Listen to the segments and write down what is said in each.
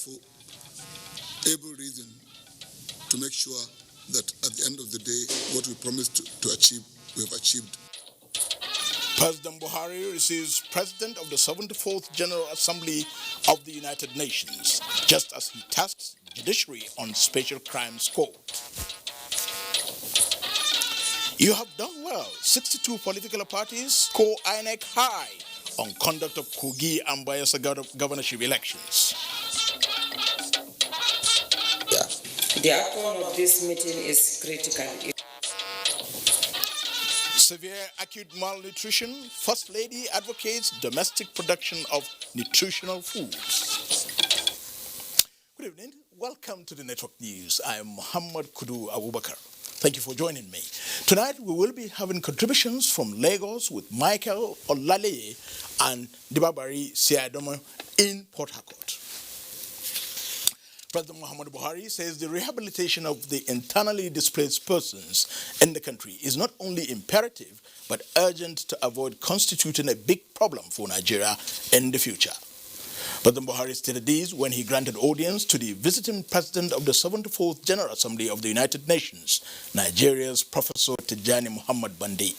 therefore every reason to make sure that at the end of the day, what we promised to achieve, we have achieved. President Buhari receives President of the 74th General Assembly of the United Nations, just as he tasks judiciary on Special Crimes Court. You have done well. 62 political parties score INEC high on conduct of Kogi and Bayelsa governorship elections. The outcome of this meeting is critical. Severe acute malnutrition. First Lady advocates domestic production of nutritional foods. Good evening. Welcome to the Network News. I am Muhammad Kudu Abubakar. Thank you for joining me. Tonight we will be having contributions from Lagos with Michael Olale and Dibabari Siadomo in Port Harcourt. President Muhammadu Buhari says the rehabilitation of the internally displaced persons in the country is not only imperative but urgent to avoid constituting a big problem for Nigeria in the future. President Buhari stated this when he granted audience to the visiting president of the 74th General Assembly of the United Nations, Nigeria's Professor Tijani Muhammad Bande.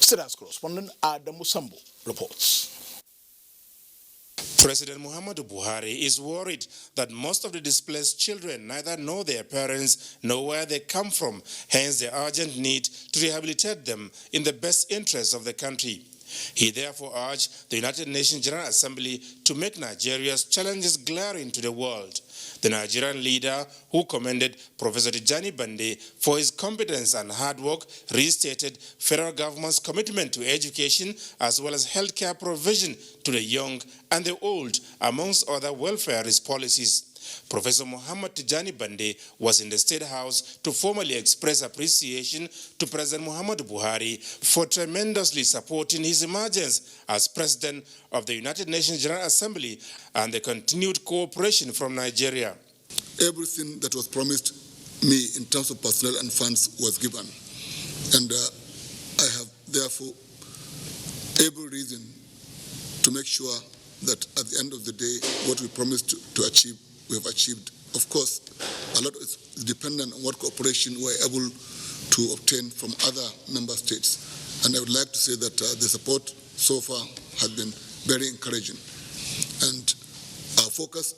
State House correspondent Adamu Sambo reports. President Muhammadu Buhari is worried that most of the displaced children neither know their parents nor where they come from, hence the urgent need to rehabilitate them in the best interests of the country. He therefore urged the United Nations General Assembly to make Nigeria's challenges glaring to the world. The Nigerian leader, who commended Professor Tijani Bande for his competence and hard work, restated federal government's commitment to education as well as healthcare provision to the young and the old, amongst other welfare policies. Professor Muhammad Tijani Bande was in the State House to formally express appreciation to President Muhammadu Buhari for tremendously supporting his emergence as President of the United Nations General Assembly and the continued cooperation from Nigeria. Everything that was promised me in terms of personnel and funds was given. And I have therefore every reason to make sure that at the end of the day, what we promised to achieve, we have achieved. Of course, a lot is dependent on what cooperation we're able to obtain from other member states. And I would like to say that the support so far has been very encouraging. And our focus,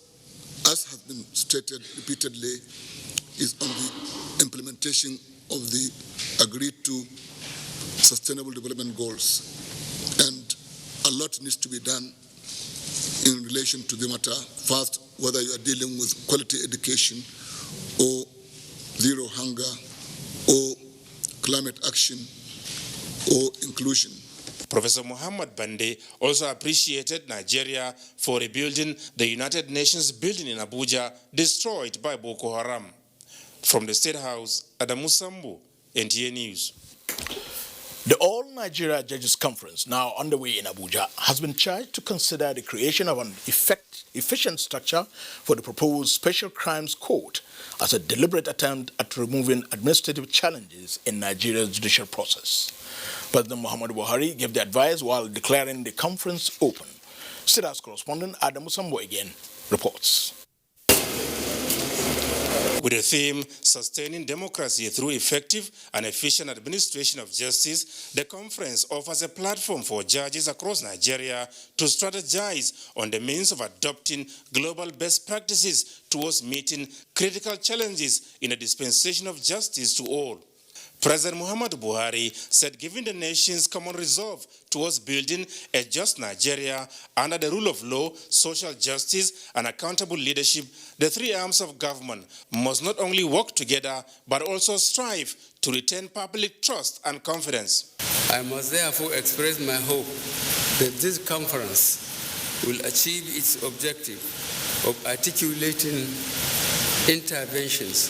as has been stated repeatedly, is on the implementation of the agreed to Sustainable Development Goals. And a lot needs to be done in relation to the matter. First, whether you are dealing with quality education or zero hunger or climate action or inclusion. Professor Muhammad Bande also appreciated Nigeria for rebuilding the United Nations building in Abuja destroyed by Boko Haram. From the State House, Adamu Sambo, NTA News. The All Nigeria Judges Conference, now underway in Abuja, has been charged to consider the creation of an efficient structure for the proposed Special Crimes Court as a deliberate attempt at removing administrative challenges in Nigeria's judicial process. President Muhammadu Buhari gave the advice while declaring the conference open. State House correspondent Adamu Sambo again reports. With the theme, Sustaining Democracy Through Effective and Efficient Administration of Justice, the conference offers a platform for judges across Nigeria to strategize on the means of adopting global best practices towards meeting critical challenges in the dispensation of justice to all. President Muhammadu Buhari said given the nation's common resolve towards building a just Nigeria under the rule of law, social justice, and accountable leadership, the three arms of government must not only work together, but also strive to retain public trust and confidence. I must therefore express my hope that this conference will achieve its objective of articulating interventions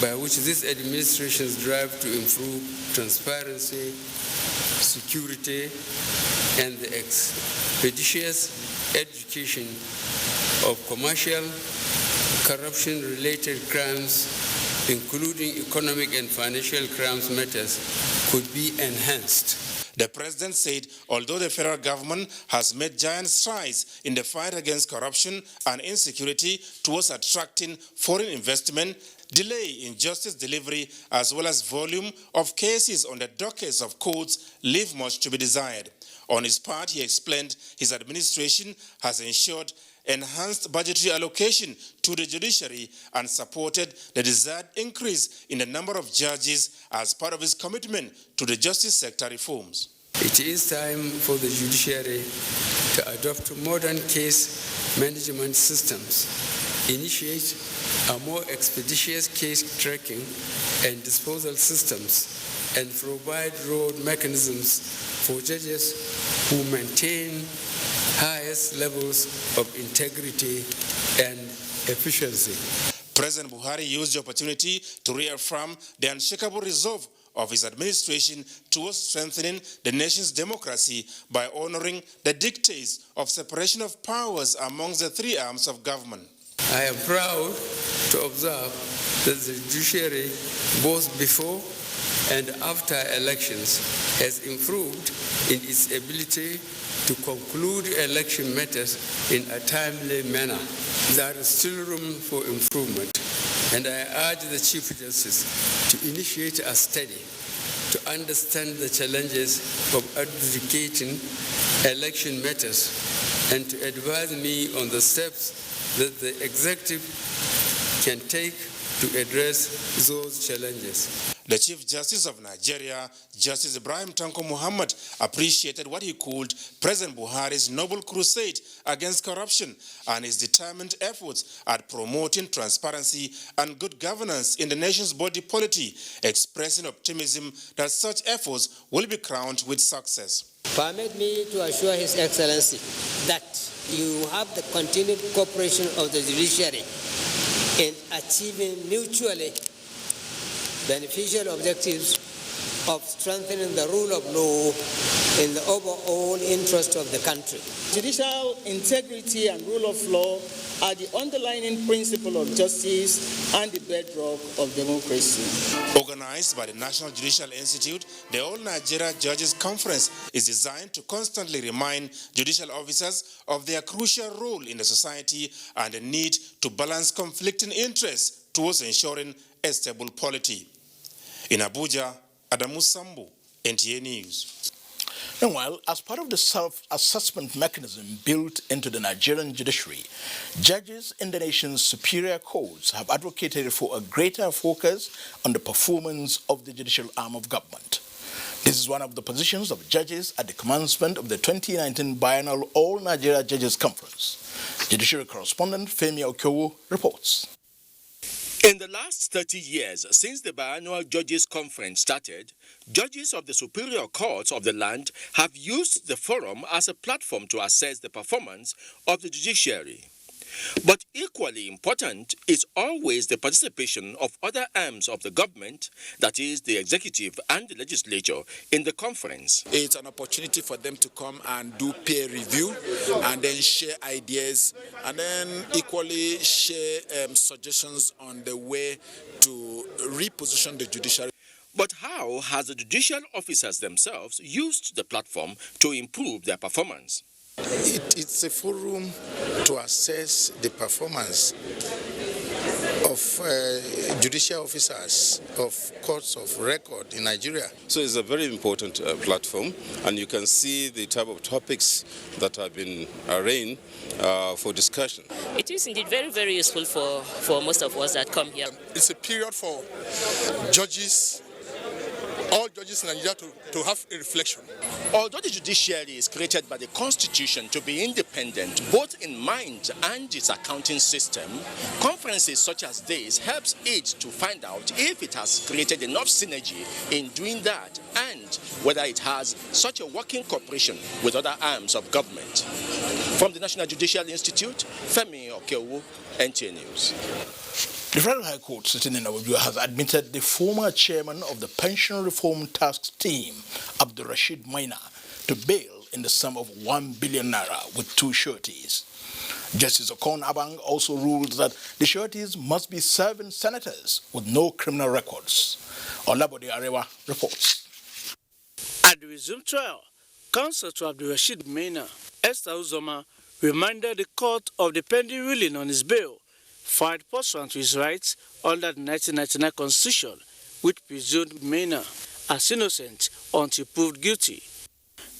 by which this administration strives to improve transparency, security, and the expeditious education of commercial, corruption-related crimes, including economic and financial crimes matters, could be enhanced. The president said although the federal government has made giant strides in the fight against corruption and insecurity towards attracting foreign investment, delay in justice delivery as well as volume of cases on the dockets of courts leave much to be desired. On his part, he explained his administration has ensured enhanced budgetary allocation to the judiciary and supported the desired increase in the number of judges as part of his commitment to the justice sector reforms. It is time for the judiciary to adopt modern case management systems, initiate a more expeditious case tracking and disposal systems, and provide road mechanisms for judges who maintain highest levels of integrity and efficiency. President Buhari used the opportunity to reaffirm the unshakable resolve of his administration towards strengthening the nation's democracy by honoring the dictates of separation of powers amongst the three arms of government. I am proud to observe that the judiciary, both before and after elections, has improved in its ability to conclude election matters in a timely manner. There is still room for improvement, and I urge the Chief Justice to initiate a study to understand the challenges of adjudicating election matters and to advise me on the steps that the executive can take to address those challenges. The Chief Justice of Nigeria, Justice Ibrahim Tanko Muhammad, appreciated what he called President Buhari's noble crusade against corruption and his determined efforts at promoting transparency and good governance in the nation's body polity, expressing optimism that such efforts will be crowned with success. Permit me to assure His Excellency that you have the continued cooperation of the judiciary in achieving mutually beneficial objectives of strengthening the rule of law in the overall interest of the country. Judicial integrity and rule of law are the underlying principle of justice and the bedrock of democracy. Organized by the National Judicial Institute, the All Nigeria Judges Conference is designed to constantly remind judicial officers of their crucial role in the society and the need to balance conflicting interests towards ensuring a stable polity. In Abuja, Adamu Sambu, NTA News. Meanwhile, as part of the self-assessment mechanism built into the Nigerian judiciary, judges in the nation's superior courts have advocated for a greater focus on the performance of the judicial arm of government. This is one of the positions of judges at the commencement of the 2019 Biennial All Nigeria Judges Conference. Judiciary correspondent Femi Okowo reports. In the last 30 years since the biannual Judges Conference started, judges of the superior courts of the land have used the forum as a platform to assess the performance of the judiciary. But equally important is always the participation of other arms of the government, that is, the executive and the legislature, in the conference. It's an opportunity for them to come and do peer review and then share ideas and then equally share suggestions on the way to reposition the judiciary. But how has the judicial officers themselves used the platform to improve their performance? It's a forum to assess the performance of judicial officers of courts of record in Nigeria. So it's a very important platform, and you can see the type of topics that have been arranged for discussion. It is indeed very, very useful for most of us that come here. It's a period for judges, all judges in Nigeria to have a reflection. Although the judiciary is created by the Constitution to be independent, both in mind and its accounting system, conferences such as this helps it to find out if it has created enough synergy in doing that and whether it has such a working cooperation with other arms of government. From the National Judicial Institute, Femi Okowo, NTA News. The Federal High Court sitting in Abuja has admitted the former chairman of the Pension Reform Task Team, Abdul Rashid Maina, to bail in the sum of 1 billion naira with 2 sureties. Justice Okon Abang also ruled that the sureties must be serving senators with no criminal records. Olabode Arewa reports. At the resumed trial, counsel to Abdulrasheed Maina, Esther Uzoma, reminded the court of the pending ruling on his bail, filed pursuant to his rights under the 1999 Constitution, which presumed Maina as innocent until proved guilty.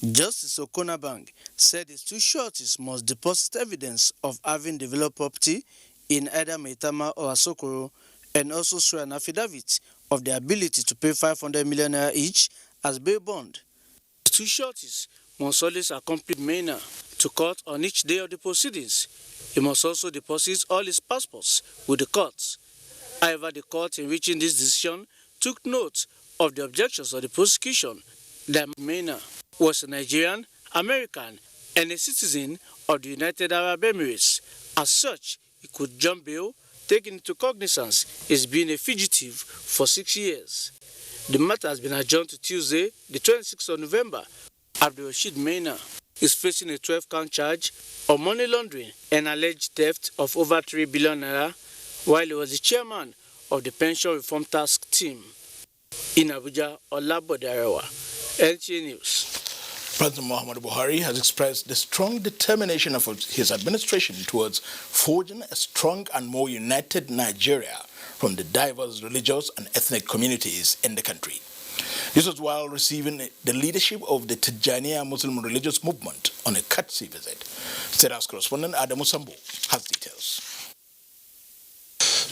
Justice Okonabang said his two shorties must deposit evidence of having developed property in either Maitama or Asokoro, and also swear an affidavit of their ability to pay 500 million naira each as bail bond. The two shorties must always accompany Maina to court on each day of the proceedings. He must also deposit all his passports with the courts. However, the court in reaching this decision took note of the objections of the prosecution that Maina was a Nigerian, American, and a citizen of the United Arab Emirates. As such, he could jump bail, taking into cognizance as being a fugitive for 6 years. The matter has been adjourned to Tuesday, the 26th of November. Abdulrasheed Maina is facing a 12-count charge of money laundering and alleged theft of over 3 billion naira while he was the chairman of the Pension Reform Task Team. In Abuja, Olabode Arewa, NTA News. President Muhammadu Buhari has expressed the strong determination of his administration towards forging a strong and more united Nigeria from the diverse religious and ethnic communities in the country. This was while receiving the leadership of the Tijaniya Muslim religious movement on a courtesy visit. State House correspondent Adamu Sambo has details.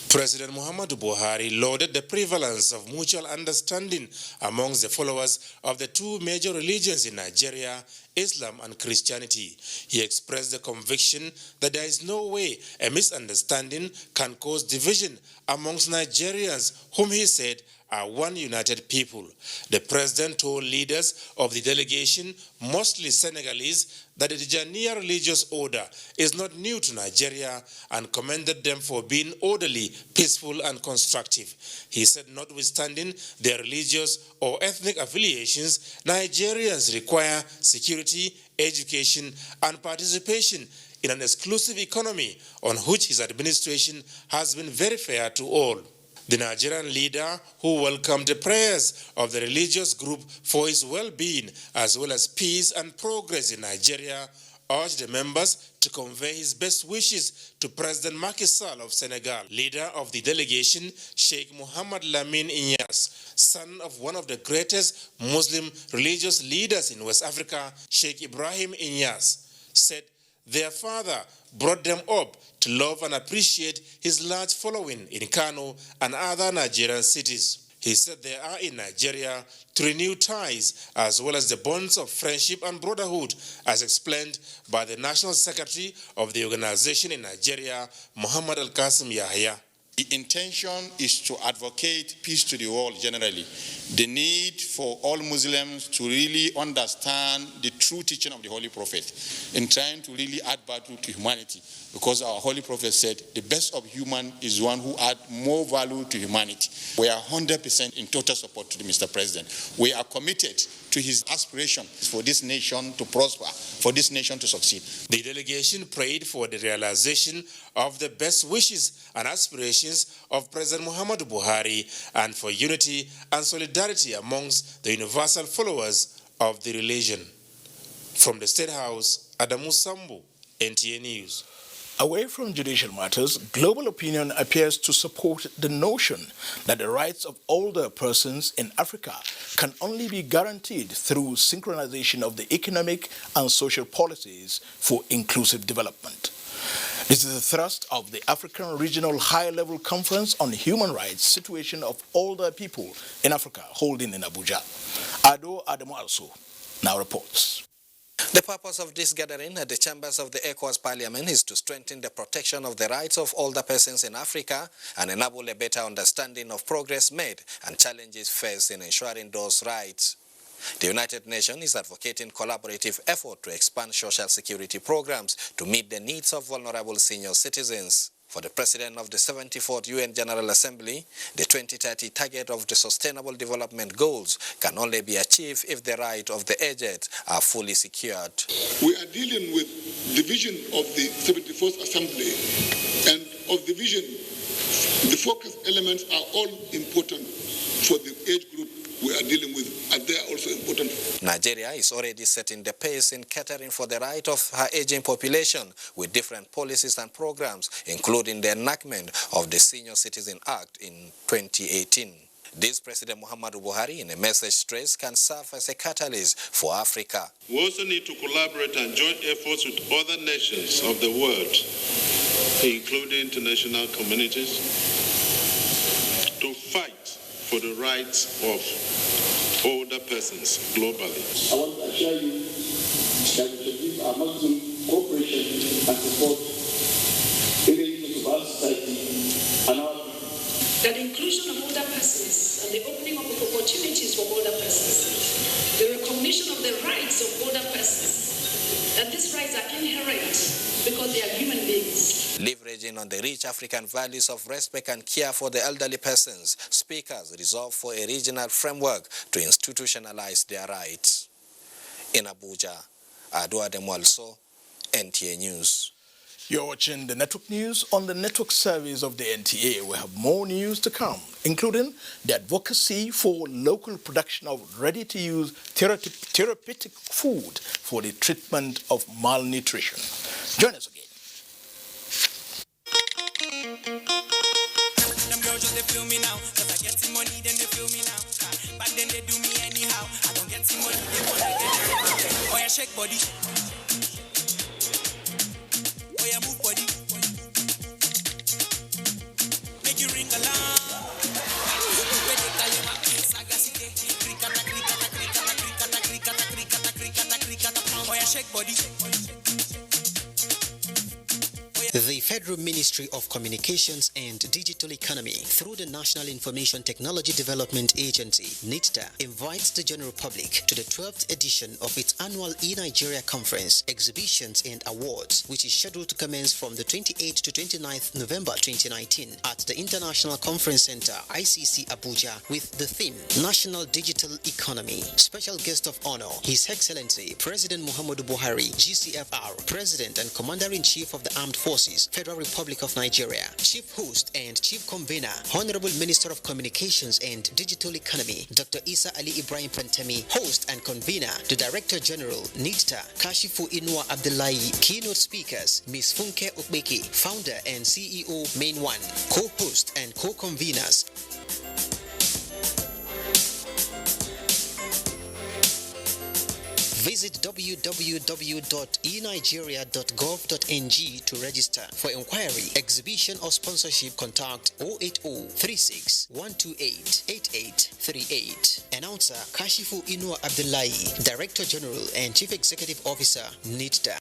President Muhammadu Buhari lauded the prevalence of mutual understanding amongst the followers of the two major religions in Nigeria, Islam and Christianity. He expressed the conviction that there is no way a misunderstanding can cause division amongst Nigerians, whom he said are one united people. The president told leaders of the delegation, mostly Senegalese, that the Tijaniya religious order is not new to Nigeria and commended them for being orderly, peaceful and constructive. He said notwithstanding their religious or ethnic affiliations, Nigerians require security, education and participation in an exclusive economy on which his administration has been very fair to all. The Nigerian leader, who welcomed the prayers of the religious group for his well-being as well as peace and progress in Nigeria, urged the members to convey his best wishes to President Macky Sall of Senegal. Leader of the delegation, Sheikh Mohammed Lamine Inyas, son of one of the greatest Muslim religious leaders in West Africa, Sheikh Ibrahim Inyas, said their father brought them up to love and appreciate his large following in Kano and other Nigerian cities. He said they are in Nigeria to renew ties as well as the bonds of friendship and brotherhood, as explained by the National Secretary of the organization in Nigeria, Muhammad Al-Qasim Yahya. The intention is to advocate peace to the world generally. The need for all Muslims to really understand the true teaching of the Holy Prophet in trying to really add value to humanity. Because our Holy Prophet said, the best of human is one who adds more value to humanity. We are 100% in total support to the Mr. President. We are committed to his aspiration for this nation to prosper, for this nation to succeed. The delegation prayed for the realization of the best wishes and aspirations of President Muhammadu Buhari and for unity and solidarity amongst the universal followers of the religion. From the State House, Adamu Sambu, NTA News. Away from judicial matters, global opinion appears to support the notion that the rights of older persons in Africa can only be guaranteed through synchronization of the economic and social policies for inclusive development. This is the thrust of the African Regional High-Level Conference on Human Rights, Situation of Older People in Africa, holding in Abuja. Ado Adamu also now reports. The purpose of this gathering at the chambers of the ECOWAS Parliament is to strengthen the protection of the rights of older persons in Africa and enable a better understanding of progress made and challenges faced in ensuring those rights. The United Nations is advocating collaborative effort to expand social security programs to meet the needs of vulnerable senior citizens. For the President of the 74th UN General Assembly, the 2030 target of the Sustainable Development Goals can only be achieved if the rights of the aged are fully secured. We are dealing with the vision of the 74th Assembly, and of the vision, the focus elements are all important for the age group we are dealing with, and they are also important. Nigeria is already setting the pace in catering for the right of her aging population with different policies and programs, including the enactment of the Senior Citizen Act in 2018. This President Muhammadu Buhari, in a message stressed, can serve as a catalyst for Africa. We also need to collaborate and join efforts with other nations of the world, including international communities, to fight for the rights of older persons globally. I want to assure you that we should give our maximum cooperation and support in the interest of our society and our people. That the inclusion of older persons and the opening up of opportunities for older persons, the recognition of the rights of older persons, that these rights are inherent because they are human beings. Leveraging on the rich African values of respect and care for the elderly persons, speakers resolved for a regional framework to institutionalize their rights. In Abuja, Adua Demwalso, NTA News. You're watching the network news on the network service of the NTA. We have more news to come, including the advocacy for local production of ready-to-use therapeutic food for the treatment of malnutrition. Join us again. Them girls just they feel me now, cause I get some money, then they feel me now. Back then they do me anyhow. I don't get some money, they want to get it. Oh yeah, shake body. Oh yeah, move body. Make you ring alarm. Oh yeah, shake body. The Federal Ministry of Communications and Digital Economy, through the National Information Technology Development Agency, NITDA, invites the general public to the 12th edition of its annual E-Nigeria Conference, Exhibitions and Awards, which is scheduled to commence from the 28th to 29th November 2019 at the International Conference Center, ICC Abuja, with the theme, National Digital Economy. Special guest of honor, His Excellency President Muhammadu Buhari, GCFR, President and Commander-in-Chief of the Armed Forces, Federal Republic of Nigeria, Chief Host and Chief Convener, Honorable Minister of Communications and Digital Economy, Dr. Isa Ali Ibrahim Pantami, Host and Convener, the Director General, NITDA, Kashifu Inua Abdullahi, Keynote Speakers, Ms. Funke Ukbeki, Founder and CEO, Main One, Co-Host and Co-Conveners. Visit www.enigeria.gov.ng to register. For inquiry, exhibition or sponsorship, contact 080-36-128-8838. Announcer Kashifu Inua Abdullahi, Director General and Chief Executive Officer, NITDA.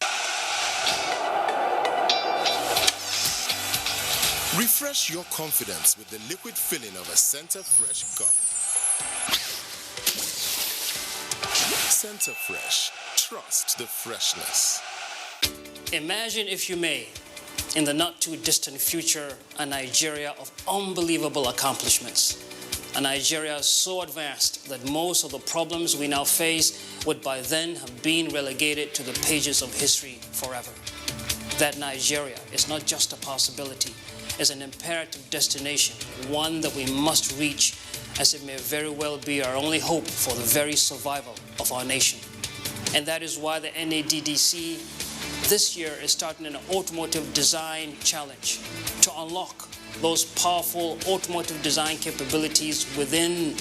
Refresh your confidence with the liquid filling of a Center Fresh gum. Center Fresh. Trust the freshness. Imagine, if you may, in the not-too-distant future, a Nigeria of unbelievable accomplishments. A Nigeria so advanced that most of the problems we now face would by then have been relegated to the pages of history forever. That Nigeria is not just a possibility, it's an imperative destination, one that we must reach, as it may very well be our only hope for the very survival of our nation. And that is why the NADDC this year is starting an automotive design challenge to unlock those powerful automotive design capabilities within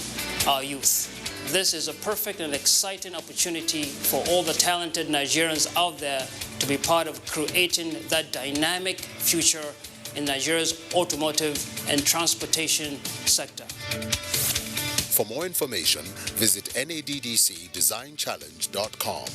our youth. This is a perfect and exciting opportunity for all the talented Nigerians out there to be part of creating that dynamic future in Nigeria's automotive and transportation sector. For more information, visit naddcdesignchallenge.com.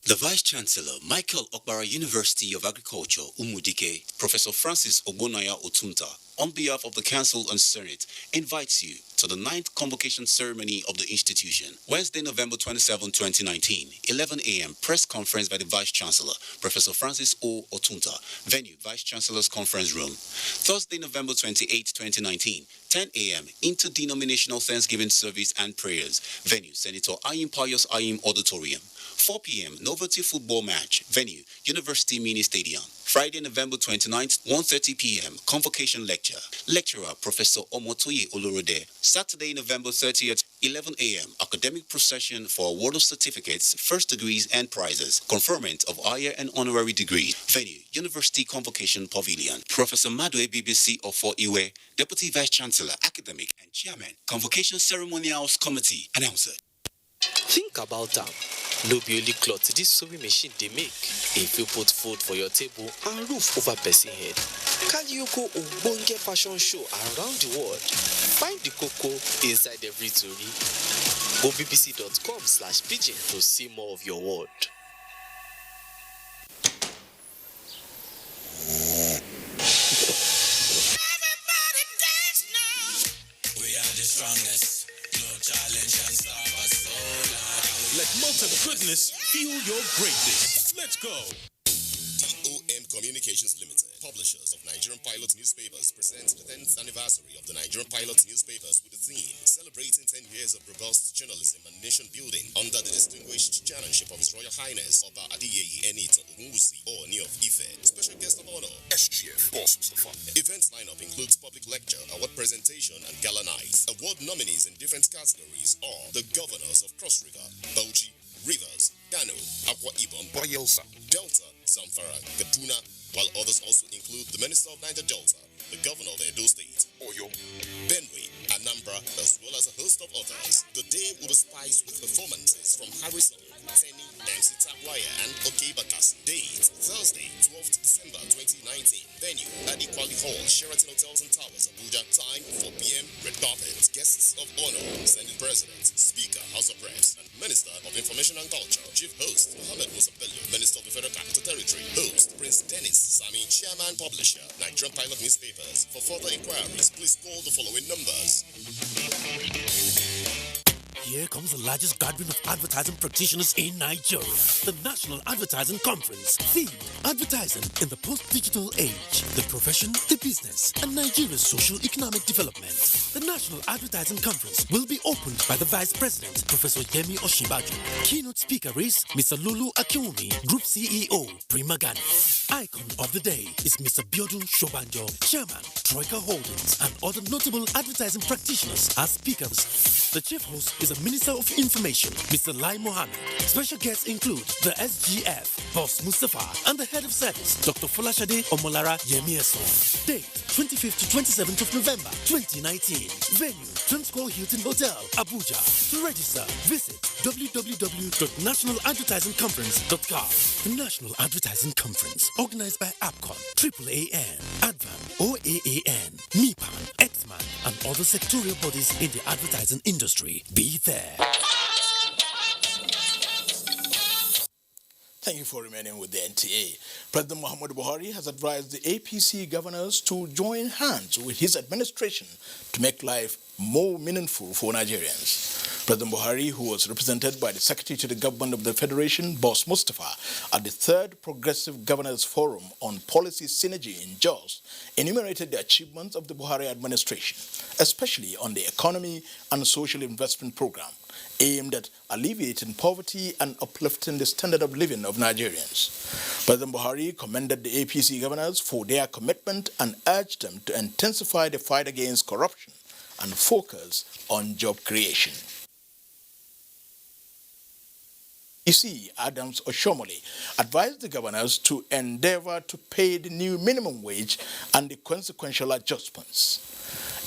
The Vice-Chancellor, Michael Okpara University of Agriculture, Umudike, Professor Francis Ogbonnaya Otunta, on behalf of the Council and Senate, invites you to the 9th convocation ceremony of the institution. Wednesday, November 27, 2019, 11 a.m. press conference by the Vice-Chancellor, Professor Francis O. Otunta, venue, Vice-Chancellor's Conference Room. Thursday, November 28, 2019, 10 a.m. interdenominational Thanksgiving service and prayers, venue, Senator Ayim Pius Ayim Auditorium. 4 p.m. Novelty football match, venue, University Mini Stadium. Friday, November 29th, 1:30 p.m. Convocation lecture. Lecturer Professor Omotoye Olorode. Saturday, November 30th, 11 a.m. Academic procession for award of certificates, first degrees and prizes. Conferment of higher and honorary degrees. Venue, University Convocation Pavilion. Professor Madwe BBC Ofo Iwe, Deputy Vice Chancellor, Academic and Chairman, Convocation Ceremonials Committee. Announcer. Think about that. No be only cloth this sewing machine they make. If you put food for your table and roof over person head, can you go ogbonge fashion show around the world? Find the cocoa inside every story. Go bbc.com/pidgin to see more of your world. Everybody dance now. We are the strongest. No challenge can stop us. Let molten goodness fuel your greatness. Let's go. DOM Communications Limited, publishers of Nigerian Pilot Newspapers, presents the 10th anniversary of the Nigerian Pilot Newspapers with the theme celebrating 10 years of robust journalism and nation building under the distinguished chairmanship of His Royal Highness Oba Adeyeye Enito Ogunwusi, Ooni of Ife. Special guest of honor, SGF Boss Mustafa. Event lineup includes public lecture, award presentation, and gala nights. Award nominees in different categories are the governors of Cross River, Bauchi, Rivers, Kano, Akwa Ibom, Bayelsa, Delta, Zamfara, Kaduna, while others also include the Minister of Niger Delta, the Governor of Edo State, Oyo, Benue, Anambra, as well as a host of others. The day will be spiced with performances from Harrison, Tenny, MC Takwaya, and Okebakasi. Date, Thursday, 12th December 2019. Venue, Adequali Hall, Sheraton Hotels and Towers, Abuja. Time, 4 p.m. Red carpet. Guests of honor, Senate President, Speaker, House of Reps, and Minister of Information and Culture. Chief host, Mohammed Musa Bello, Minister of the Federal Capital Territory. Host, Prince Dennis Sami, Chairman, Publisher, Nigerian Pilot Newspapers. For further inquiries, please call the following numbers. Here comes the largest gathering of advertising practitioners in Nigeria, the National Advertising Conference. Theme, advertising in the post-digital age, the profession, the business, and Nigeria's social-economic development. The National Advertising Conference will be opened by the Vice President, Professor Yemi Osinbajo. Keynote speaker is Mr. Lulu Akiwumi, Group CEO, Prima Ghana. Icon of the day is Mr. Biodun Shobanjo, Chairman, Troika Holdings, and other notable advertising practitioners as speakers. The chief host is the Minister of Information, Mr. Lai Mohammed. Special guests include the SGF, Boss Mustafa, and the Head of Service, Dr. Folashade Omolara Yemieso. Date, 25th to 27th of November, 2019. Venue, Transcorp Hilton Hotel, Abuja. To register, visit www.nationaladvertisingconference.com. The National Advertising Conference, organized by APCON, AAAN, ADVAN, OAAN, MIPAN, XMAN, and other sectorial bodies in the advertising industry. Be there. Thank you for remaining with the NTA. President Muhammadu Buhari has advised the APC governors to join hands with his administration to make life more meaningful for Nigerians. President Buhari, who was represented by the Secretary to the Government of the Federation, Boss Mustafa, at the 3rd Progressive Governors Forum on Policy Synergy in Jos, enumerated the achievements of the Buhari administration, especially on the economy and social investment program, aimed at alleviating poverty and uplifting the standard of living of Nigerians. President Buhari commended the APC governors for their commitment and urged them to intensify the fight against corruption and focus on job creation. EC Adams Oshomole advised the governors to endeavor to pay the new minimum wage and the consequential adjustments.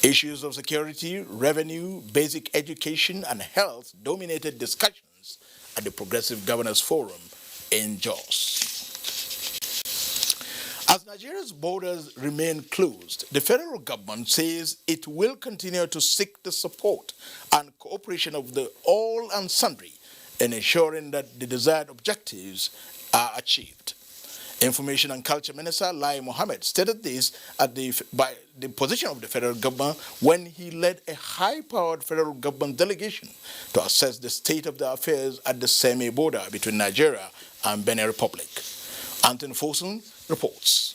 Issues of security, revenue, basic education, and health dominated discussions at the Progressive Governors Forum in Jos. As Nigeria's borders remain closed, the federal government says it will continue to seek the support and cooperation of the all and sundry in ensuring that the desired objectives are achieved. Information and Culture Minister Lai Mohammed stated this by the position of the federal government when he led a high-powered federal government delegation to assess the state of the affairs at the semi-border between Nigeria and Benin Republic. Anthony Fosun reports.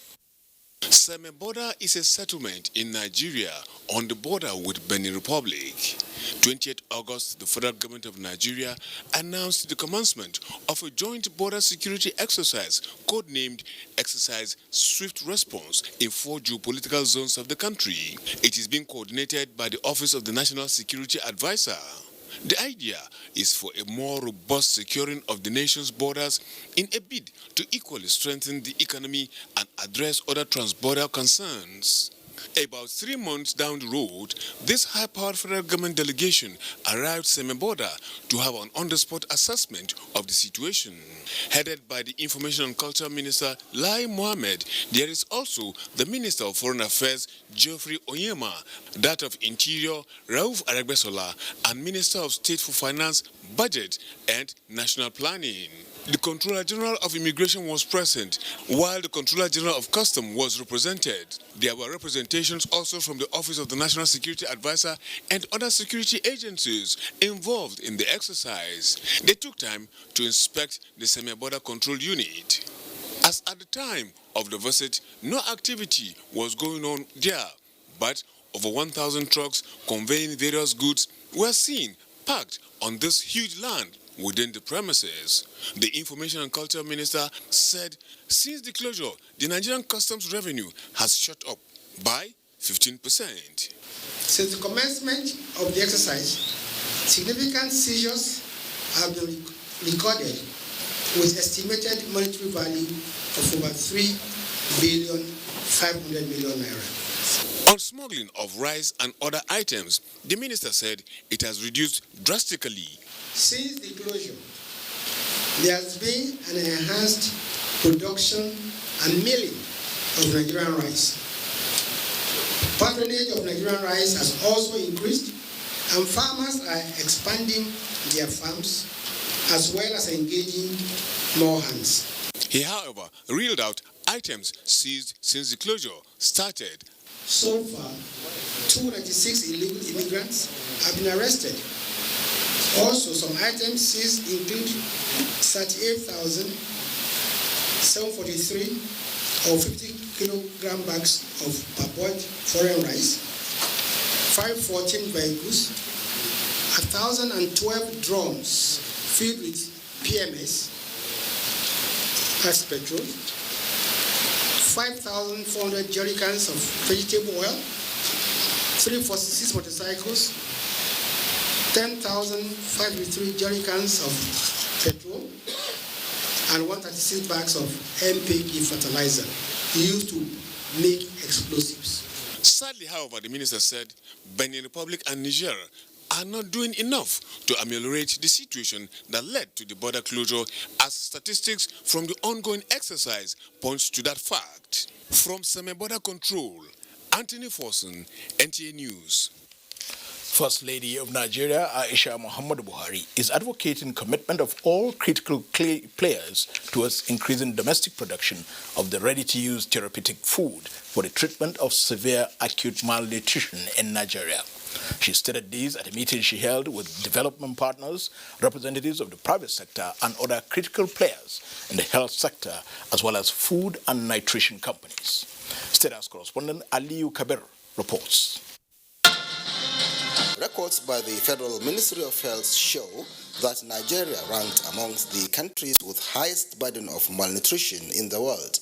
Semeboda is a settlement in Nigeria on the border with Benin Republic. 28th August, the federal government of Nigeria announced the commencement of a joint border security exercise codenamed Exercise Swift Response in 4 geopolitical zones of the country. It is being coordinated by the Office of the National Security Advisor. The idea is for a more robust securing of the nation's borders in a bid to equally strengthen the economy and address other transborder concerns. About 3 months down the road, this high-powered federal government delegation arrived Semeboda to have an on-the-spot assessment of the situation. Headed by the Information and Culture Minister Lai Mohammed, there is also the Minister of Foreign Affairs Geoffrey Onyema, that of Interior Rauf Aregbesola, and Minister of State for Finance, Budget and National Planning. The Controller General of Immigration was present, while the Controller General of Customs was represented. There were representations also from the Office of the National Security Advisor and other security agencies involved in the exercise. They took time to inspect the semi-border control unit. As at the time of the visit, no activity was going on there, but over 1,000 trucks conveying various goods were seen parked on this huge land within the premises. The Information and Culture Minister said since the closure, the Nigerian customs revenue has shot up by 15%. Since the commencement of the exercise, significant seizures have been recorded with estimated monetary value of over 3,500 million naira. On smuggling of rice and other items, the minister said it has reduced drastically. Since the closure, there has been an enhanced production and milling of Nigerian rice. Patronage of Nigerian rice has also increased, and farmers are expanding their farms as well as engaging more hands. He, however, reeled out items seized since the closure started. So far, 296 illegal immigrants have been arrested. Also, some items seized include 38,743 or 50 kilogram bags of parboiled foreign rice, 514 vehicles, 1,012 drums filled with PMS, that's petrol, 5,400 jerry cans of vegetable oil, 346 motorcycles, 10,503 jerry cans of petrol, and 136 bags of MPK fertilizer used to make explosives. Sadly, however, the minister said Benin Republic and Niger are not doing enough to ameliorate the situation that led to the border closure, as statistics from the ongoing exercise points to that fact. From Semi-Border Control, Anthony Forson, NTA News. First Lady of Nigeria, Aisha Muhammadu Buhari, is advocating commitment of all critical players towards increasing domestic production of the ready-to-use therapeutic food for the treatment of severe acute malnutrition in Nigeria. She stated this at a meeting she held with development partners, representatives of the private sector, and other critical players in the health sector, as well as food and nutrition companies. State House correspondent Aliyu Kabir reports. Records by the Federal Ministry of Health show that Nigeria ranked amongst the countries with highest burden of malnutrition in the world,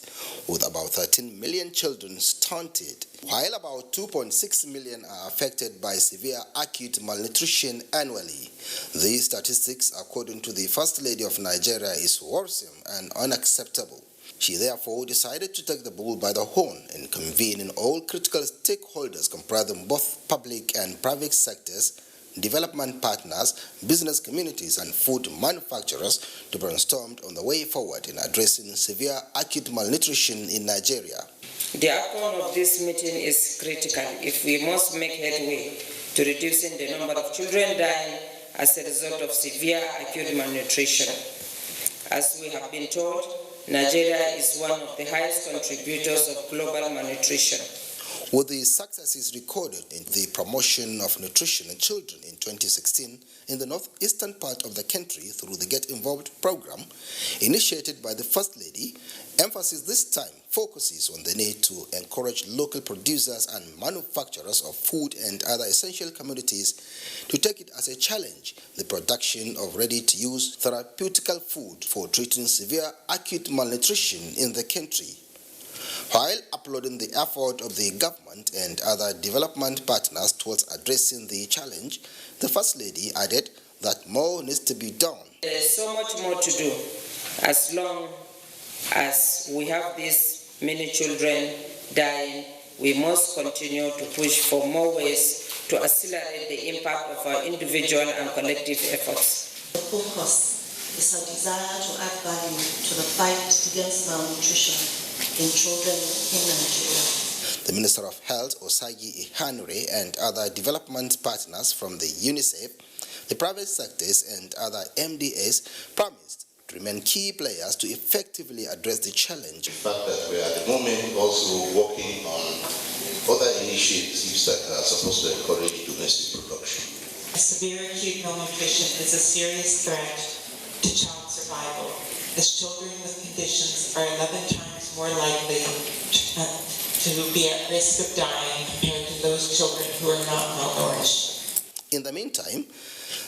with about 13 million children stunted, while about 2.6 million are affected by severe acute malnutrition annually. These statistics, according to the First Lady of Nigeria, is worrisome and unacceptable. She therefore decided to take the bull by the horn and convene in all critical stakeholders comprising both public and private sectors, development partners, business communities, and food manufacturers to brainstorm on the way forward in addressing severe acute malnutrition in Nigeria. The outcome of this meeting is critical if we must make headway to reducing the number of children dying as a result of severe acute malnutrition. As we have been told, Nigeria is one of the highest contributors of global malnutrition. With the successes recorded in the promotion of nutrition in children in 2016 in the northeastern part of the country through the Get Involved program initiated by the First Lady, emphasis this time focuses on the need to encourage local producers and manufacturers of food and other essential commodities to take it as a challenge, the production of ready-to-use therapeutical food for treating severe acute malnutrition in the country. While applauding the effort of the government and other development partners towards addressing the challenge, the First Lady added that more needs to be done. There is so much more to do as long as we have these many children dying. We must continue to push for more ways to accelerate the impact of our individual and collective efforts. The focus is a desire to add value to the fight against malnutrition in children in Nigeria. The Minister of Health, Osagi Ihanure, and other development partners from the UNICEF, the private sectors, and other MDAs promised to remain key players to effectively address the challenge. The fact that we are at the moment also working on other initiatives that are supposed to encourage domestic production. Severe acute malnutrition is a serious threat to child survival, as children with conditions are 11 times more likely to be at risk of dying compared to those children who are not malnourished. In the meantime,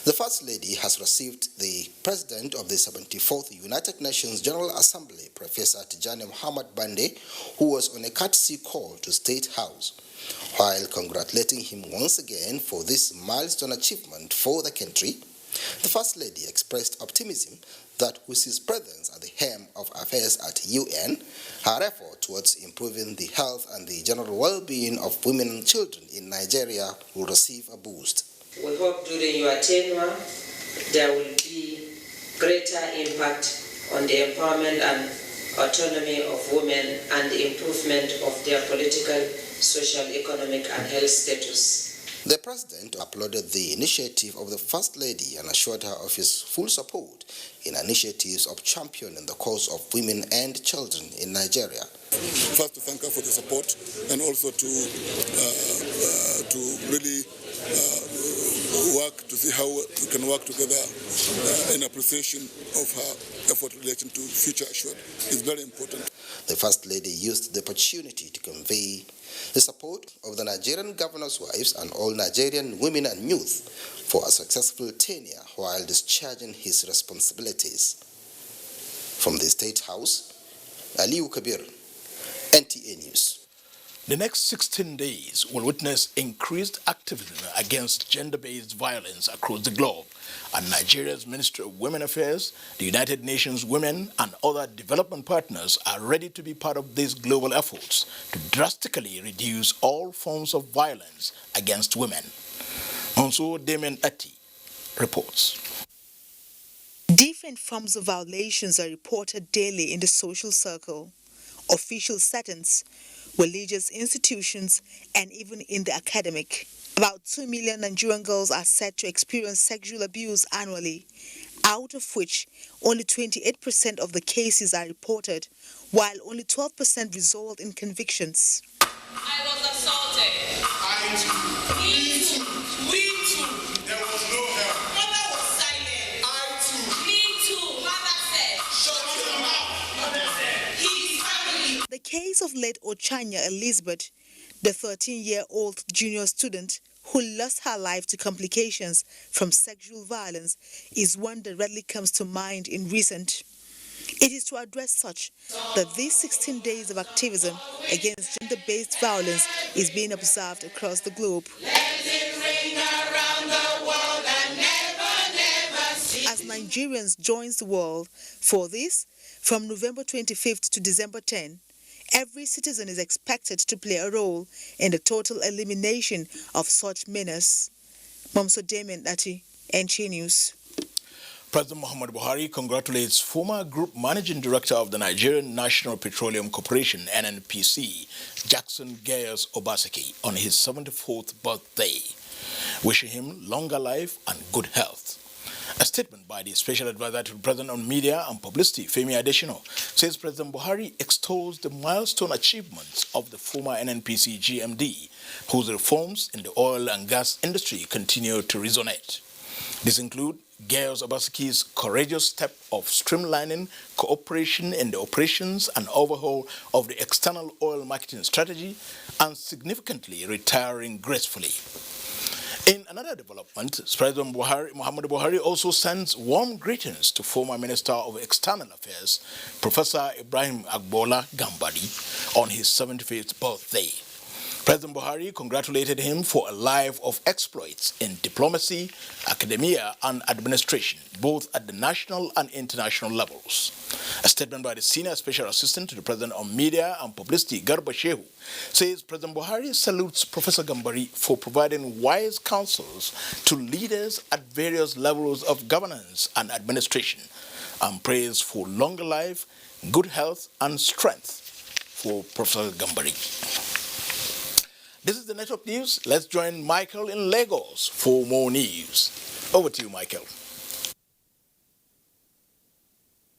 the First Lady has received the President of the 74th United Nations General Assembly, Professor Tijani Muhammad Bande, who was on a courtesy call to State House. While congratulating him once again for this milestone achievement for the country, the First Lady expressed optimism that with his presence at the helm of affairs at UN, her effort towards improving the health and the general well-being of women and children in Nigeria will receive a boost. We hope during your tenure there will be greater impact on the empowerment and autonomy of women and the improvement of their political, social, economic and health status. The President applauded the initiative of the First Lady and assured her of his full support in initiatives of championing the cause of women and children in Nigeria. First, to thank her for the support and also to really work to see how we can work together in appreciation of her effort relating to future assured. It's very important. The First Lady used the opportunity to convey the support of the Nigerian governor's wives and all Nigerian women and youth for a successful tenure while discharging his responsibilities. From the State House, Aliu Kabir, NTA News. The next 16 days will witness increased activism against gender-based violence across the globe, and Nigeria's Ministry of Women Affairs, the United Nations Women, and other development partners are ready to be part of these global efforts to drastically reduce all forms of violence against women. Monsieur Damien Ati reports. Different forms of violations are reported daily in the social circle, official settings, religious institutions, and even in the academic. About 2 million Nigerian girls are said to experience sexual abuse annually, out of which only 28% of the cases are reported, while only 12% result in convictions. I was assaulted. I too. Me too. We too. There was no help. Mother was silent. I too. Me too. Mother said. Shut your mouth. Mother said. His family. The case of late Ochanya Elizabeth, the 13-year-old junior student who lost her life to complications from sexual violence, is one that readily comes to mind in recent. It is to address such that these 16 days of activism against gender-based violence is being observed across the globe. As Nigerians join the world for this, from November 25th to December 10, every citizen is expected to play a role in the total elimination of such menace. Mamso Damien Ati, NTA News. President Muhammadu Buhari congratulates former Group Managing Director of the Nigerian National Petroleum Corporation, NNPC, Jackson Gaius Obaseki, on his 74th birthday, wishing him longer life and good health. A statement by the Special Advisor to the President on Media and Publicity, Femi Adesina, says President Buhari extols the milestone achievements of the former NNPC GMD, whose reforms in the oil and gas industry continue to resonate. These include Gaius Obaseki's courageous step of streamlining cooperation in the operations and overhaul of the external oil marketing strategy, and significantly retiring gracefully. In another development, President Muhammadu Buhari also sends warm greetings to former Minister of External Affairs, Professor Ibrahim Agbola Gambari, on his 75th birthday. President Buhari congratulated him for a life of exploits in diplomacy, academia, and administration, both at the national and international levels. A statement by the Senior Special Assistant to the President on Media and Publicity, Garba Shehu, says President Buhari salutes Professor Gambari for providing wise counsels to leaders at various levels of governance and administration, and prays for longer life, good health, and strength for Professor Gambari. This is the Network News. Let's join Michael in Lagos for more news. Over to you, Michael.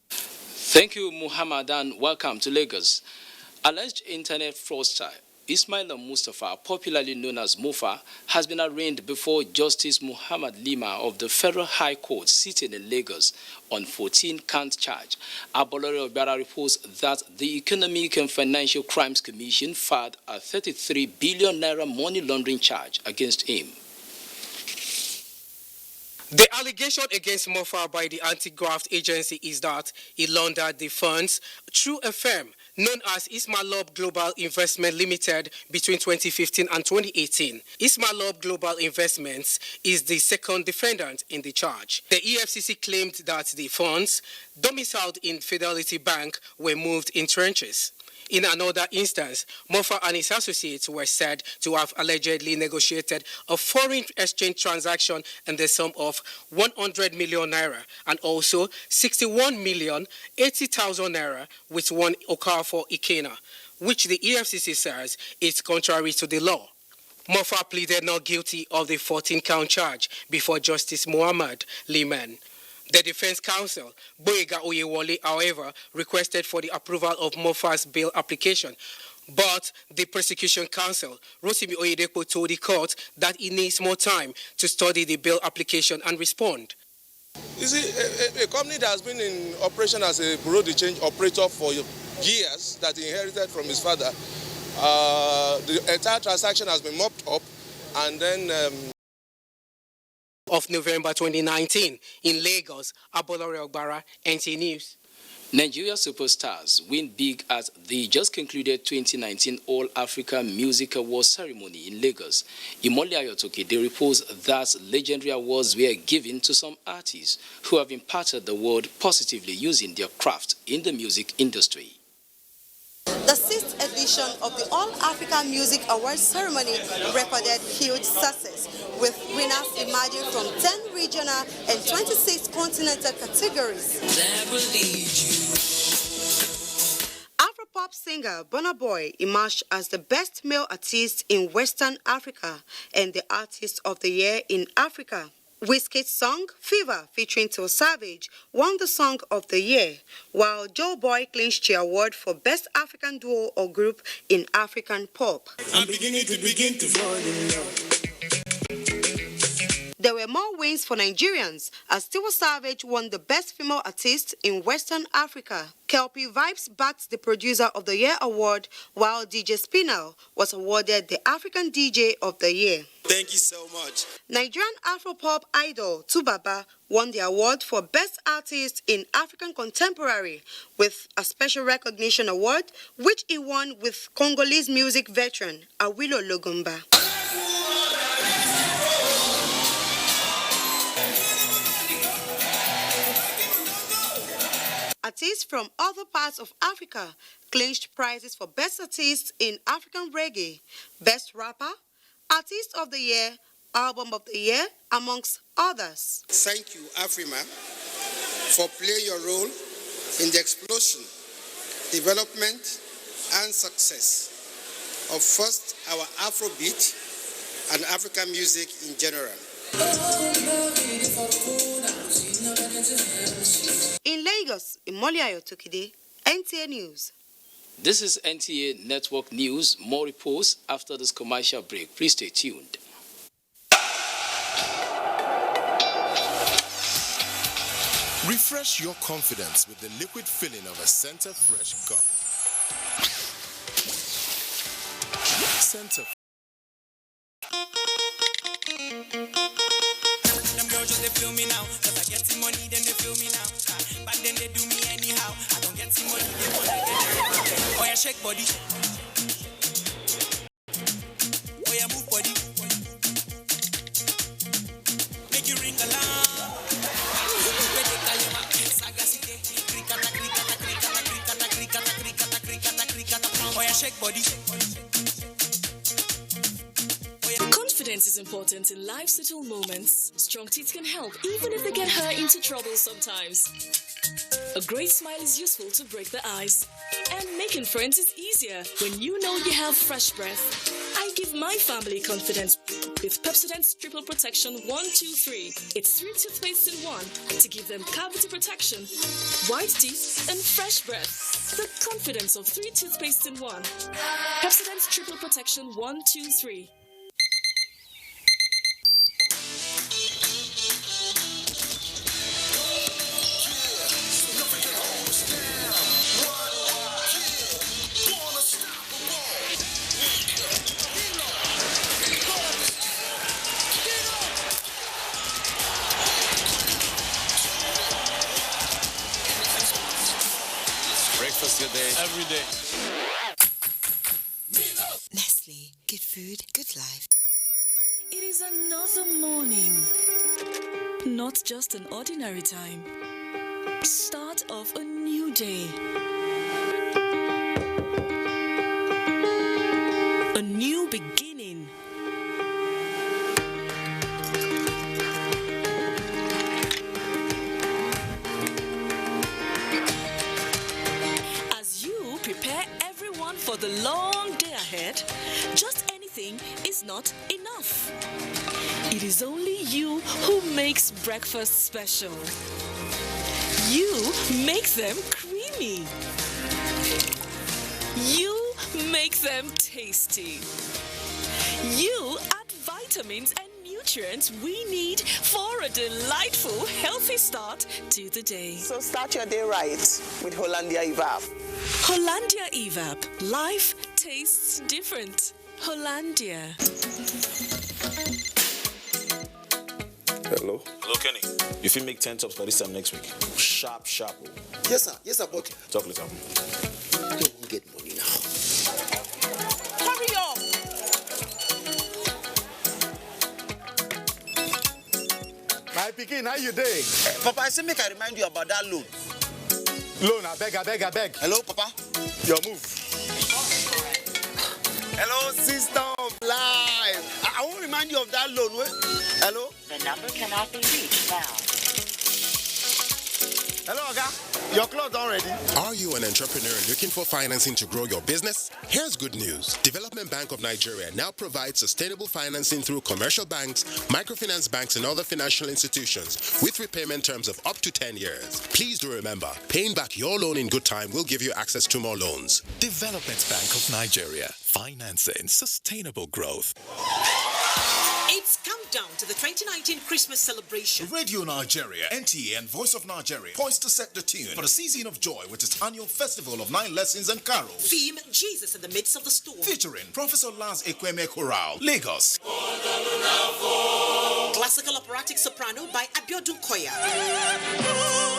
Thank you, Muhammad, and welcome to Lagos. Alleged internet fraudster Ismail Mustafa, popularly known as Mufa, has been arraigned before Justice Muhammad Lima of the Federal High Court sitting in Lagos on 14-count charge. Abolore Obiara reports that the Economic and Financial Crimes Commission filed a 33 billion naira money laundering charge against him. The allegation against Mofa by the anti-graft agency is that he laundered the funds through a firm known as Ismalob Global Investment Limited between 2015 and 2018. Ismalob Global Investments is the second defendant in the charge. The EFCC claimed that the funds, domiciled in Fidelity Bank, were moved in trenches. In another instance, Mofa and his associates were said to have allegedly negotiated a foreign exchange transaction in the sum of 100 million naira and also 61,080,000 naira with one Okafor Ikena, which the EFCC says is contrary to the law. Mofa pleaded not guilty of the 14-count charge before Justice Muhammad Liman. The defense counsel, Boyega Oyewole, however, requested for the approval of Mofa's bail application. But the prosecution counsel, Rotimi Oyedepo, told the court that he needs more time to study the bail application and respond. You see, a company that has been in operation as a bureau de change operator for years, that he inherited from his father, the entire transaction has been mopped up, and then of November 2019 in Lagos, Abolore Ogbara, NT News. Nigeria superstars win big at the just concluded 2019 All-Africa Music Awards ceremony in Lagos. Imole Ayotokede reports that legendary awards were given to some artists who have impacted the world positively using their craft in the music industry. The 6th edition of the All-Africa Music Awards ceremony recorded huge success, with winners emerging from 10 regional and 26 continental categories. Afropop singer Burna Boy emerged as the best male artist in Western Africa and the Artist of the Year in Africa. Wizkid's song Fever featuring Till Savage won the Song of the Year, while Joe Boy clinched the award for Best African Duo or Group in African Pop. I'm beginning to fall in love. There were more wins for Nigerians as Tiwa Savage won the Best Female Artist in Western Africa. Kelpie Vibes backed the Producer of the Year award, while DJ Spinal was awarded the African DJ of the Year. Thank you so much. Nigerian Afropop idol Tubaba won the award for Best Artist in African Contemporary with a special recognition award, which he won with Congolese music veteran Awilo Logomba. Artists from other parts of Africa clinched prizes for Best Artist in African Reggae, Best Rapper, Artist of the Year, Album of the Year, amongst others. Thank you, Afrima, for playing your role in the explosion, development, and success of first our Afrobeat and African music in general. In Lagos, Imoliayo Tokide, NTA News. This is NTA Network News. More reports after this commercial break. Please stay tuned. Refresh your confidence with the liquid filling of a Center Fresh gum. Center. Them girls just they feel me now, cause I get some money, then they feel me now. But then they do me anyhow. I don't get some money, they wanna get it. Oh yeah, shake body. Oh yeah, move body. Make you ring alarm. Oh yeah, shake body. Confidence is important in life's little moments. Strong teeth can help, even if they get her into trouble sometimes. A great smile is useful to break the ice. And making friends is easier when you know you have fresh breath. I give my family confidence with Pepsodent's Triple Protection 1, 2, 3. It's 3 toothpaste in 1 to give them cavity protection, white teeth, and fresh breath. The confidence of 3 toothpaste in 1. Pepsodent's Triple Protection 1, 2, 3. Breakfast your day. Every day. Nestle, good food, good life. It is another morning. Not just an ordinary time. Start of a new day. A new beginning. As you prepare everyone for the long day ahead, just anything is not enough. It is only you who makes breakfast special. You make them creamy. You make them tasty. You add vitamins and nutrients we need for a delightful, healthy start to the day. So start your day right with Hollandia Evap. Hollandia Evap. Life tastes different. Hollandia. Hello? Hello, Kenny. You feel make 10 tops for this time next week? Sharp. Yes, sir, but Talk later. don't get money now. Hurry up! My pikin, how you doing? Papa, I say make I remind you about that loan. Loan, I beg. Hello, Papa? Your move. Hello, sister of life. I won't remind you of that loan. Hello? The number cannot be reached now. Hello, Oga. Your clothes already. Are you an entrepreneur looking for financing to grow your business? Here's good news. Development Bank of Nigeria now provides sustainable financing through commercial banks, microfinance banks, and other financial institutions with repayment terms of up to 10 years. Please do remember, paying back your loan in good time will give you access to more loans. Development Bank of Nigeria. Financing sustainable growth. It's countdown to the 2019 Christmas celebration. Radio Nigeria, NTA, and Voice of Nigeria poised to set the tune for the season of joy with its annual festival of 9 lessons and carols. Theme, Jesus in the midst of the storm. Featuring Professor Lance Ekweme Chorale, Lagos. Classical operatic soprano by Abiodun Koya.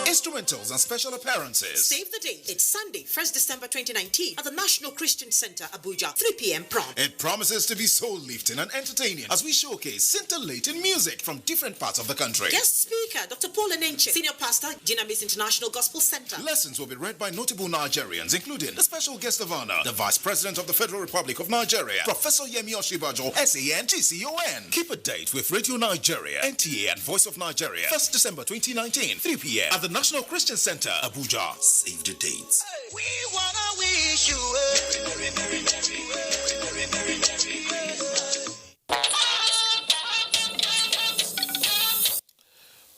Instrumentals and special appearances. Save the date. It's Sunday, 1st December 2019 at the National Christian Center, Abuja, 3 p.m. prompt. It promises to be soul-lifting and entertaining as we showcase scintillating music from different parts of the country. Guest speaker, Dr. Paul Enenche, Senior Pastor, Dynamis International Gospel Center. Lessons will be read by notable Nigerians, including the special guest of honor, the Vice President of the Federal Republic of Nigeria, Professor Yemi Oshibajo, SANGCON. Keep a date with Radio Nigeria, NTA, and Voice of Nigeria. 1st December 2019, 3 p.m. at the National Christian Center, Abuja. Save the dates. We wanna wish you a Merry, Merry, Merry, Merry, Merry, Merry Christmas.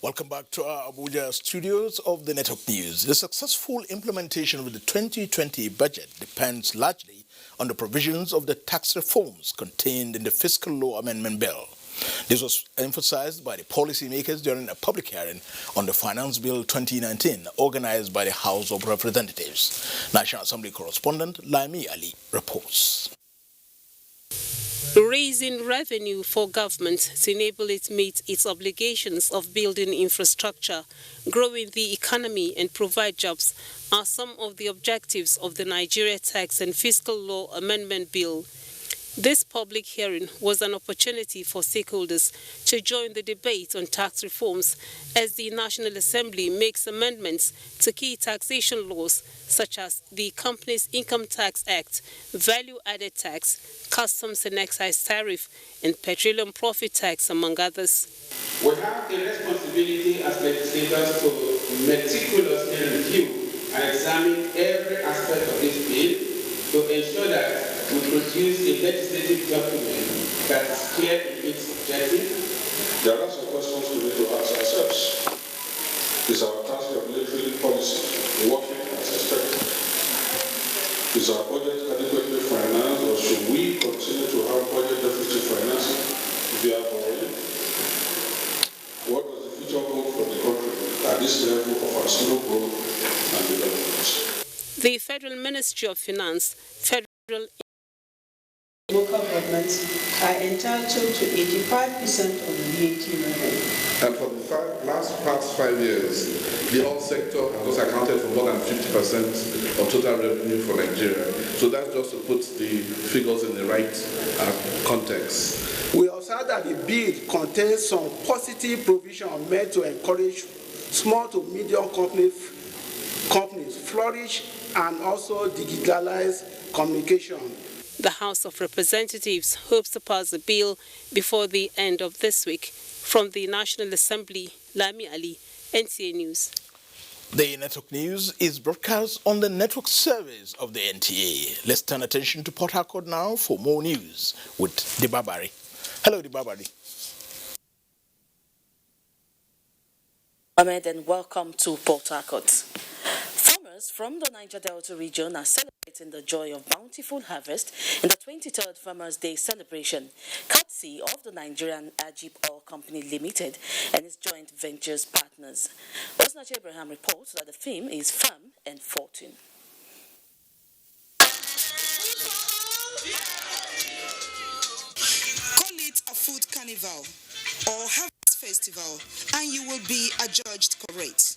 Welcome back to our Abuja studios of the Network News. The successful implementation of the 2020 budget depends largely on the provisions of the tax reforms contained in the Fiscal Law Amendment Bill. This was emphasized by the policymakers during a public hearing on the Finance Bill 2019 organized by the House of Representatives. National Assembly correspondent Laimi Ali reports. Raising revenue for government to enable it meet its obligations of building infrastructure, growing the economy and provide jobs are some of the objectives of the Nigeria Tax and Fiscal Law Amendment Bill. This public hearing was an opportunity for stakeholders to join the debate on tax reforms as the National Assembly makes amendments to key taxation laws such as the Companies Income Tax Act, Value-Added Tax, Customs and Excise Tariff, and Petroleum Profit Tax, among others. We have the responsibility as legislators to meticulously review and examine every aspect of this bill to ensure that we produce a legislative document that is clear in its objective. There are lots of questions we need to ask ourselves. Is our tax regulatory policy working as expected? Is our budget adequately financed, or should we continue to have budget deficit financing via borrowing? What does the future hold for the country at this level of our slow growth and development? The Federal Ministry of Finance, Federal Local governments are entitled to 85% of the VAT revenue. And for the past 5 years, the oil sector has accounted for more than 50% of total revenue for Nigeria. So that's just to put the figures in the right context. We observe that the bill contains some positive provision made to encourage small to medium companies flourish and also digitalize communication. The House of Representatives hopes to pass the bill before the end of this week. From the National Assembly, Lami Ali, NTA News. The Network News is broadcast on the network service of the NTA. Let's turn attention to Port Harcourt now for more news with Dibabari. Hello, Dibabari. Ahmed, and welcome to Port Harcourt. Farmers from the Niger Delta region are celebrating the joy of bountiful harvest in the 23rd Farmers' Day celebration, courtesy of the Nigerian Ajib Oil Company Limited and its joint ventures partners. Osnach Abraham reports that the theme is Farm and Fortune. Call it a food carnival or harvest festival, and you will be adjudged correct.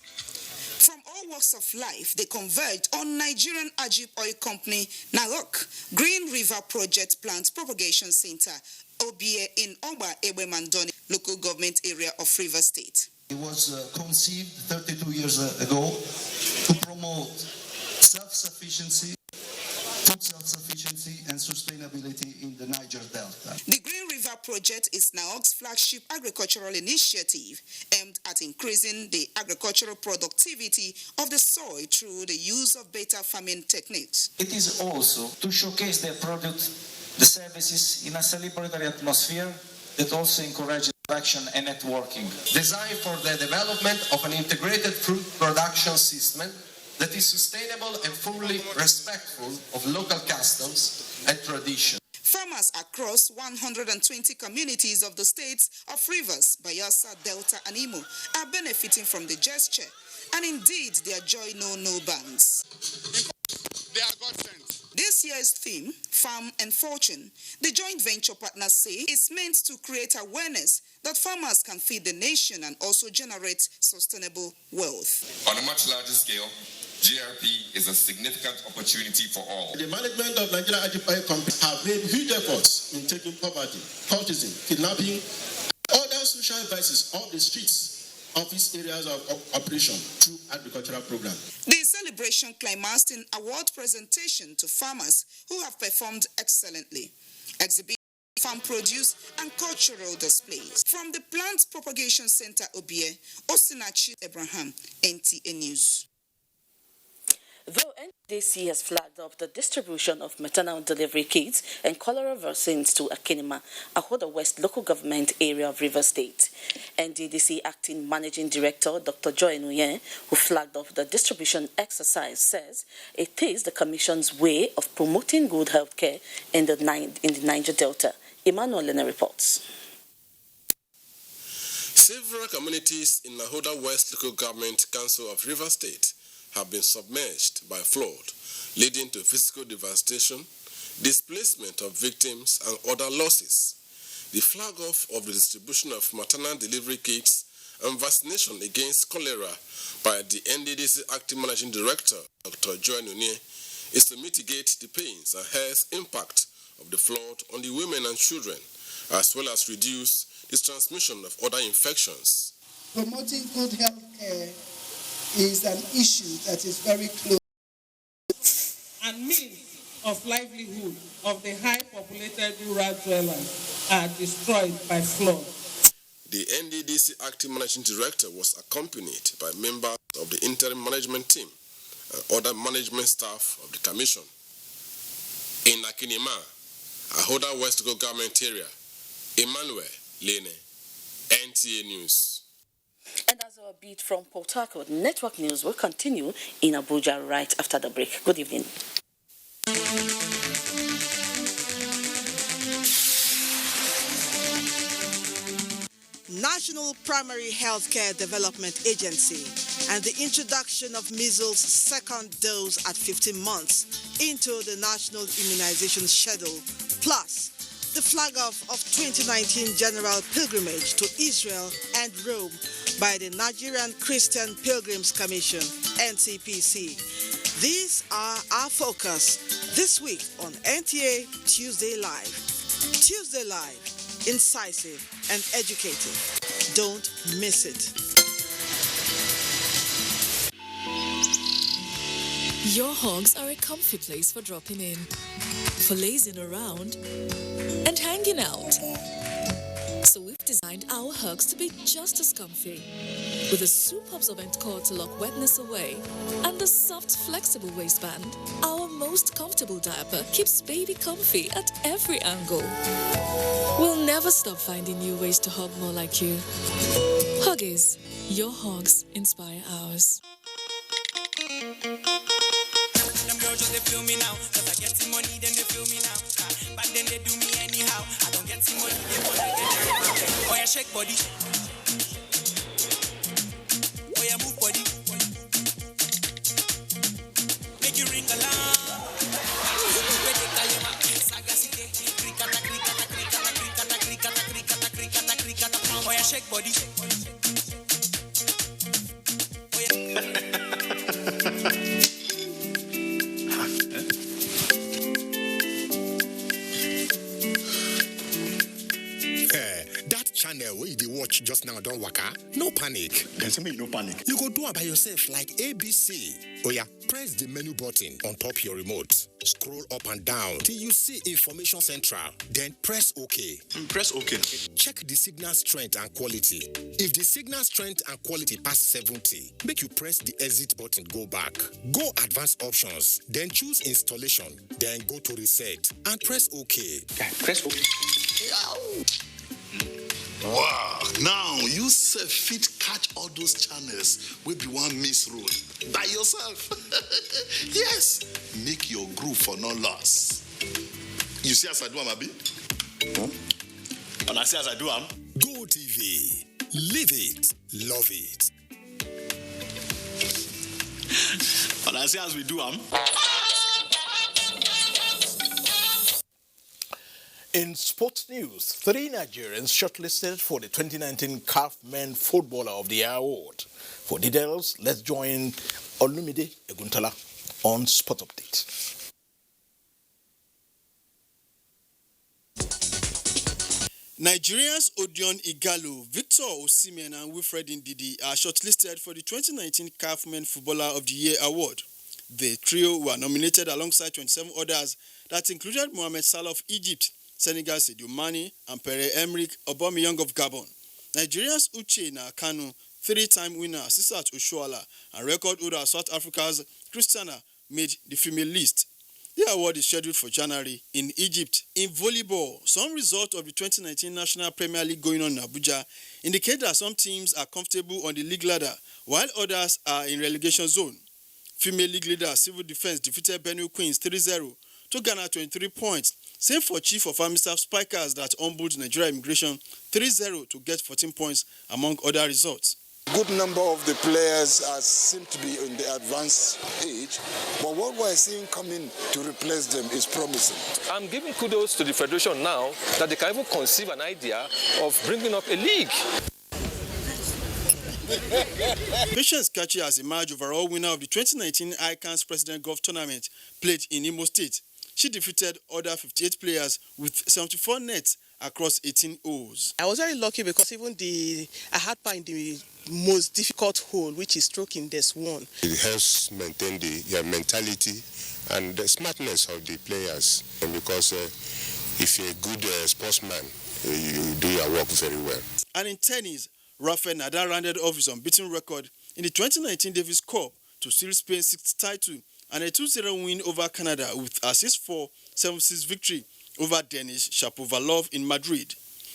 From all walks of life, they converged on Nigerian Ajib Oil Company, Narok, Green River Project Plant Propagation Center, OBA in Oba Ebe Mandoni, local government area of Rivers State. It was conceived 32 years ago to promote self-sufficiency, food self-sufficiency and sustainability in the Niger Delta. The Green River Project is NAOC's flagship agricultural initiative aimed at increasing the agricultural productivity of the soil through the use of better farming techniques. It is also to showcase their product, the services in a celebratory atmosphere that also encourages interaction and networking. Designed for the development of an integrated fruit production system that is sustainable and fully respectful of local customs and traditions. Farmers across 120 communities of the states of Rivers, Bayelsa, Delta, and Imo are benefiting from the gesture, and indeed their joy know no bounds. They are God sent. This year's theme, Farm and Fortune, the joint venture partners say is meant to create awareness that farmers can feed the nation and also generate sustainable wealth. On a much larger scale, GRP is a significant opportunity for all. The management of Nigeria Ajib Oil Company have made huge efforts in taking poverty, cultism, kidnapping, other social vices off the streets of its areas of operation through agricultural programs. The celebration climaxed in award presentation to farmers who have performed excellently. Exhibition, farm produce, and cultural displays. From the Plant Propagation Center, Obie, Osinachi Abraham, NTA News. Though NDC has flagged up the distribution of maternal delivery kits and cholera vaccines to Akinima, Ahoda West local government area of Rivers State. NDDC acting managing director Dr. Joy Nguyen, who flagged up the distribution exercise, says it is the Commission's way of promoting good health care in the Niger Delta. Emmanuel Lena reports. Several communities in Ahoda West local government council of Rivers State have been submerged by flood, leading to physical devastation, displacement of victims, and other losses. The flag off of the distribution of maternal delivery kits and vaccination against cholera by the NDDC Acting Managing Director, Dr. Joy Nguyen, is to mitigate the pains and health impact of the flood on the women and children, as well as reduce the transmission of other infections. Promoting good health care is an issue that is very close and means of livelihood of the high populated rural dwellers are destroyed by flood. The NDDC Acting Managing Director was accompanied by members of the interim management team and other management staff of the Commission. In Akinima, Ahoda West Local Government Area, Emmanuel Lene, NTA News. And as our beat from Port Harcourt, Network News will continue in Abuja right after the break. Good evening. National Primary Healthcare Development Agency and the introduction of measles second dose at 15 months into the National Immunization Schedule, plus the flag off of 2019 General Pilgrimage to Israel and Rome by the Nigerian Christian Pilgrims Commission, NCPC. These are our focus this week on NTA Tuesday Live. Tuesday Live, incisive and educative. Don't miss it. Your hogs are a comfy place for dropping in, for lazing around, and hanging out. So we've designed our hugs to be just as comfy, with a super absorbent core to lock wetness away, and a soft, flexible waistband. Our most comfortable diaper keeps baby comfy at every angle. We'll never stop finding new ways to hug more like you. Huggies, your hugs inspire ours. Them girls just they feel me now, cause I get some money, then they feel me now. But then they do me anyhow. I don't get some money, they wanna get down. Oh yeah, shake body. Oh yeah, move body. Make you ring alarm. Oh yeah, shake body. Channel where you watch just now don't waka. No panic. There's me no panic. You go do it by yourself like ABC. Oh yeah, press the menu button on top your remote. Scroll up and down till you see Information Central. Then press OK. Press OK. Check the signal strength and quality. If the signal strength and quality pass 70, make you press the exit button, go back. Go advanced options, then choose installation, then go to reset and press OK. Press OK. Wow! Now you fit catch all those channels with the one miss road by yourself. Yes, make your groove for no loss. You see as I do, Abi? And I see as I do, Go TV, live it, love it. And I see as we do, In sports news, 3 Nigerians shortlisted for the 2019 CAF Men Footballer of the Year Award. For details, let's join Olumide Eguntala on Sport Update. Nigerians Odion Igalo, Victor Osimhen and Wilfred Ndidi are shortlisted for the 2019 CAF Men Footballer of the Year Award. The trio were nominated alongside 27 others that included Mohamed Salah of Egypt, Senegal Sadio Mane, and Pierre-Emerick Aubameyang of Gabon. Nigeria's Uche Kanu, 3-time winner Sisat Oshoala, and record holder South Africa's Christiana made the female list. The award is scheduled for January in Egypt. In volleyball, some results of the 2019 National Premier League going on in Abuja indicate that some teams are comfortable on the league ladder, while others are in relegation zone. Female league leader Civil Defense defeated Benue Queens 3-0 to garner 23 points. Same for Chief of Army Staff Spikers that humbled Nigeria Immigration 3-0 to get 14 points, among other results. Good number of the players seem to be in the advanced age, but what we're seeing coming to replace them is promising. I'm giving kudos to the Federation now that they can even conceive an idea of bringing up a league. Patience Kachi has emerged overall winner of the 2019 ICANS President Golf Tournament played in Imo State. She defeated other 58 players with 74 nets across 18 holes. I was very lucky because even I had par in the most difficult hole, which is stroking this one. It helps maintain the mentality and the smartness of the players, and because if you're a good sportsman, you do your work very well. And in tennis, Rafael Nadal rounded off his unbeaten record in the 2019 Davis Cup to seal Spain's 6th title and a 2-0 win over Canada with a 6-4, 7-6 victory over Denis Shapovalov in Madrid.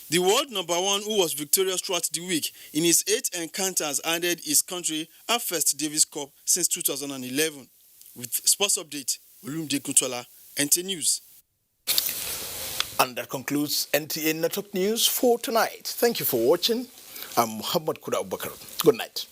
The world number one, who was victorious throughout the week in his 8 encounters, handed his country a first Davis Cup since 2011. With sports update, Olumide Kuntola, NT News. And that concludes NTA Network News for tonight. Thank you for watching. I'm Muhammad Kuda Abubakar. Good night.